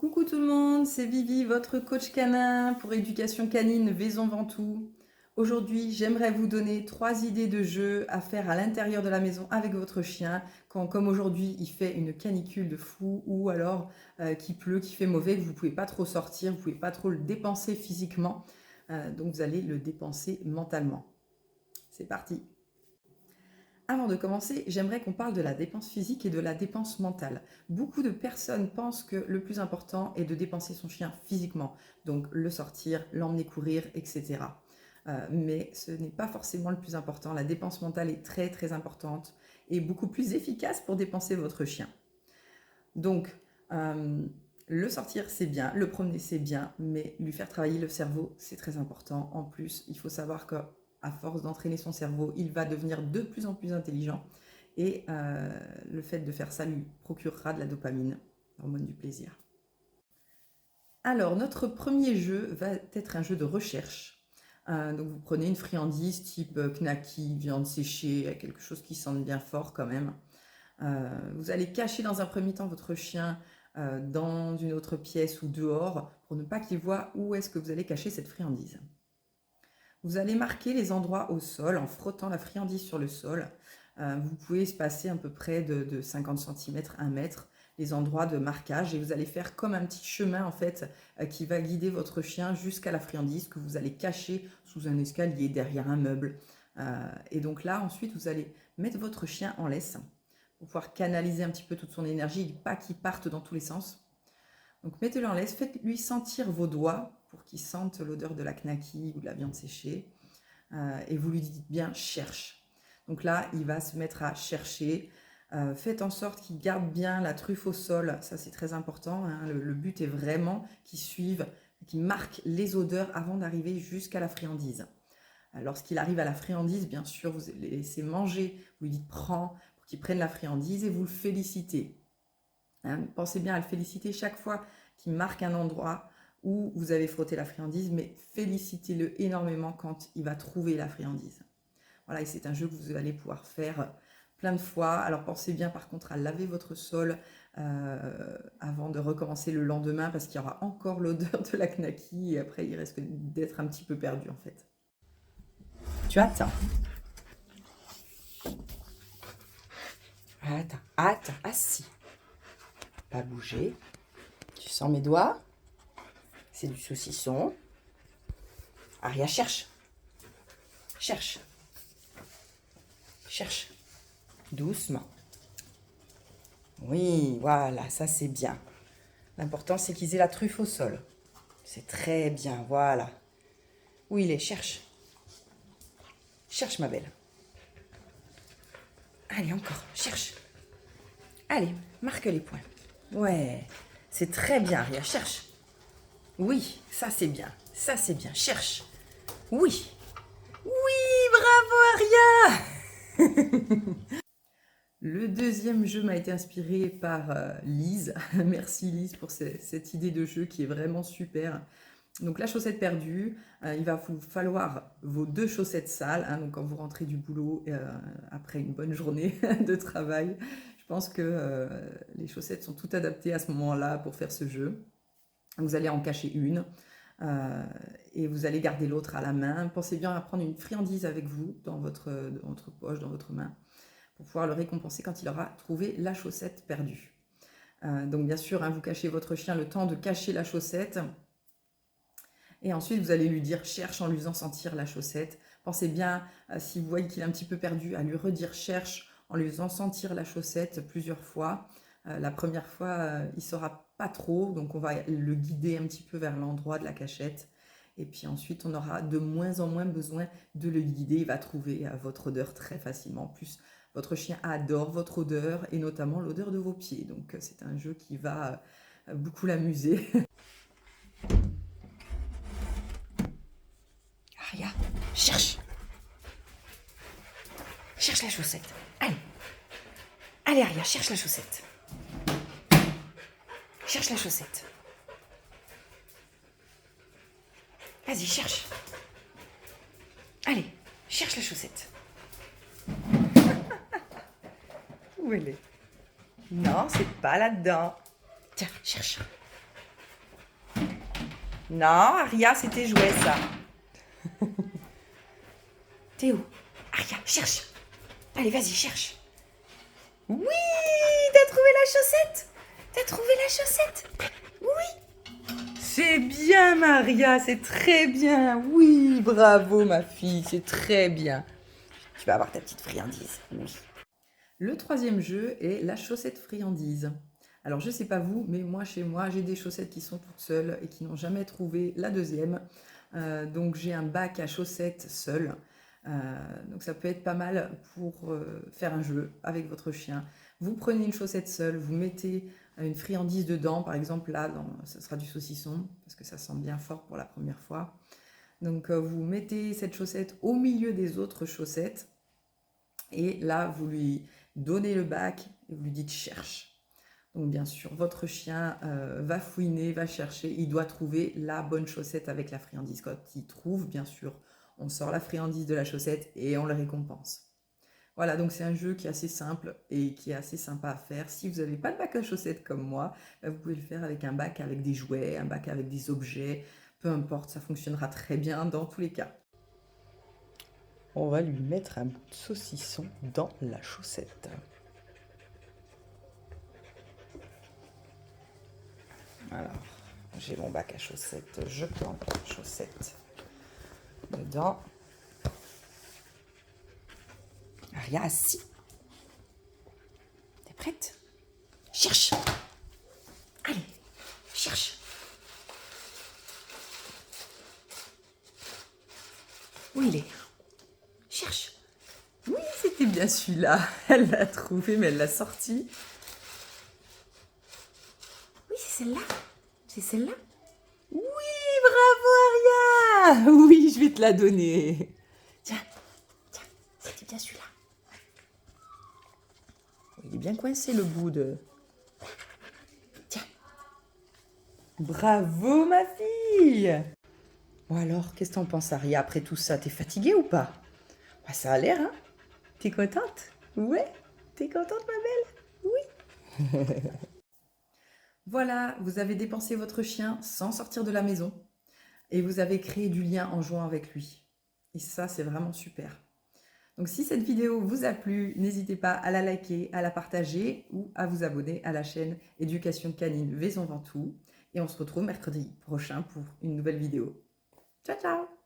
Coucou tout le monde, c'est Vivi, votre coach canin pour éducation canine Vaison-Ventoux. Aujourd'hui, j'aimerais vous donner 3 idées de jeux à faire à l'intérieur de la maison avec votre chien quand, comme aujourd'hui, il fait une canicule de fou ou alors qu'il pleut, qu'il fait mauvais, que vous ne pouvez pas trop sortir, vous ne pouvez pas trop le dépenser physiquement, donc vous allez le dépenser mentalement. C'est parti! Avant de commencer, j'aimerais qu'on parle de la dépense physique et de la dépense mentale. Beaucoup de personnes pensent que le plus important est de dépenser son chien physiquement, donc le sortir, l'emmener courir, etc. Mais ce n'est pas forcément le plus important. La dépense mentale est très très importante et beaucoup plus efficace pour dépenser votre chien. Donc, le sortir, c'est bien, le promener, c'est bien, mais lui faire travailler le cerveau, c'est très important. En plus, il faut savoir que à force d'entraîner son cerveau, il va devenir de plus en plus intelligent. Et le fait de faire ça lui procurera de la dopamine, l'hormone du plaisir. Alors, notre premier jeu va être un jeu de recherche. Donc, vous prenez une friandise type knacky, viande séchée, quelque chose qui sente bien fort quand même. Vous allez cacher dans un premier temps votre chien dans une autre pièce ou dehors pour ne pas qu'il voit où est-ce que vous allez cacher cette friandise. Vous allez marquer les endroits au sol en frottant la friandise sur le sol. Vous pouvez espacer à peu près de 50 cm, 1 mètre, les endroits de marquage et vous allez faire comme un petit chemin en fait qui va guider votre chien jusqu'à la friandise que vous allez cacher sous un escalier, derrière un meuble. Et donc là, ensuite, vous allez mettre votre chien en laisse pour pouvoir canaliser un petit peu toute son énergie, pas qu'il parte dans tous les sens. Donc mettez-le en laisse, faites-lui sentir vos doigts pour qu'il sente l'odeur de la knacky ou de la viande séchée. Et vous lui dites bien « cherche ». Donc là, il va se mettre à chercher. Faites en sorte qu'il garde bien la truffe au sol, ça c'est très important. Hein. Le but est vraiment qu'il suive, qu'il marque les odeurs avant d'arriver jusqu'à la friandise. Lorsqu'il arrive à la friandise, bien sûr, vous le laissez manger, vous lui dites « prends » pour qu'il prenne la friandise et vous le félicitez. Hein, pensez bien à le féliciter chaque fois qu'il marque un endroit où vous avez frotté la friandise, mais félicitez-le énormément quand il va trouver la friandise. Voilà, et c'est un jeu que vous allez pouvoir faire plein de fois. Alors pensez bien par contre à laver votre sol avant de recommencer le lendemain parce qu'il y aura encore l'odeur de la knacky et après il risque d'être un petit peu perdu en fait. Tu attends. Attends, assis. Pas bouger. Tu sens mes doigts? C'est du saucisson. Aria, cherche. Cherche. Cherche. Doucement. Oui, voilà, ça c'est bien. L'important c'est qu'ils aient la truffe au sol. C'est très bien, voilà. Où il est? Cherche. Cherche, ma belle. Allez, encore, cherche. Allez, marque les points. Ouais, c'est très bien, Aria, cherche. Oui, ça c'est bien, cherche. Oui, oui, bravo Aria. Le deuxième jeu m'a été inspiré par Lise. Merci Lise pour cette idée de jeu qui est vraiment super. Donc la chaussette perdue, il va vous falloir vos 2 chaussettes sales. Hein, donc quand vous rentrez du boulot après une bonne journée de travail, je pense que les chaussettes sont toutes adaptées à ce moment-là pour faire ce jeu. Vous allez en cacher une et vous allez garder l'autre à la main. Pensez bien à prendre une friandise avec vous dans votre poche, dans votre main, pour pouvoir le récompenser quand il aura trouvé la chaussette perdue. Donc bien sûr, hein, vous cachez votre chien le temps de cacher la chaussette. Et ensuite, vous allez lui dire « cherche » en lui faisant sentir la chaussette. Pensez bien, si vous voyez qu'il est un petit peu perdu, à lui redire « cherche » en lui faisant sentir la chaussette plusieurs fois. La première fois, il ne saura pas trop, donc on va le guider un petit peu vers l'endroit de la cachette. Et puis ensuite, on aura de moins en moins besoin de le guider. Il va trouver votre odeur très facilement. En plus, votre chien adore votre odeur et notamment l'odeur de vos pieds. Donc c'est un jeu qui va beaucoup l'amuser. Aria, cherche. Cherche la chaussette. Allez. Allez Aria, cherche la chaussette. Cherche la chaussette. Vas-y, cherche. Allez, cherche la chaussette. Où elle est? Non, c'est pas là-dedans. Tiens, cherche. Non, Aria, c'est tes jouets, ça. Théo, Aria, cherche. Allez, vas-y, cherche. Oui, t'as trouvé la chaussette. T'as trouvé la chaussette. Oui. C'est bien, Maria, c'est très bien. Oui, bravo, ma fille, c'est très bien. Tu vas avoir ta petite friandise. Oui. Le troisième jeu est la chaussette friandise. Alors, je sais pas vous, mais moi, chez moi, j'ai des chaussettes qui sont toutes seules et qui n'ont jamais trouvé la deuxième. Donc, j'ai un bac à chaussettes seul. Donc, ça peut être pas mal pour faire un jeu avec votre chien. Vous prenez une chaussette seule, vous mettez une friandise dedans. Par exemple, là, ce sera du saucisson, parce que ça sent bien fort pour la première fois. Donc, vous mettez cette chaussette au milieu des autres chaussettes. Et là, vous lui donnez le bac et vous lui dites cherche. Donc bien sûr, votre chien va fouiner, va chercher, il doit trouver la bonne chaussette avec la friandise. Quand il trouve, bien sûr, on sort la friandise de la chaussette et on le récompense. Voilà, donc c'est un jeu qui est assez simple et qui est assez sympa à faire. Si vous n'avez pas de bac à chaussettes comme moi, vous pouvez le faire avec un bac avec des jouets, un bac avec des objets, peu importe, ça fonctionnera très bien dans tous les cas. On va lui mettre un bout de saucisson dans la chaussette. Alors, j'ai mon bac à chaussettes, je plante la chaussette dedans. Aria, assis. T'es prête? Cherche. Allez, cherche. Où il est? Cherche. Oui, c'était bien celui-là. Elle l'a trouvé, mais elle l'a sorti. Oui, c'est celle-là. C'est celle-là. Oui, bravo Aria. Oui, je vais te la donner. Tiens, c'était bien celui-là. Il est bien coincé le bout de... Tiens. Bravo ma fille. Bon alors, qu'est-ce que t'en penses Aria après tout ça? T'es fatiguée ou pas? Bah, ça a l'air, hein? T'es contente? Ouais? T'es contente ma belle? Oui. Voilà, vous avez dépensé votre chien sans sortir de la maison et vous avez créé du lien en jouant avec lui. Et ça, c'est vraiment super. Donc si cette vidéo vous a plu, n'hésitez pas à la liker, à la partager ou à vous abonner à la chaîne Éducation Canine Vaison Ventoux. Et on se retrouve mercredi prochain pour une nouvelle vidéo. Ciao, ciao!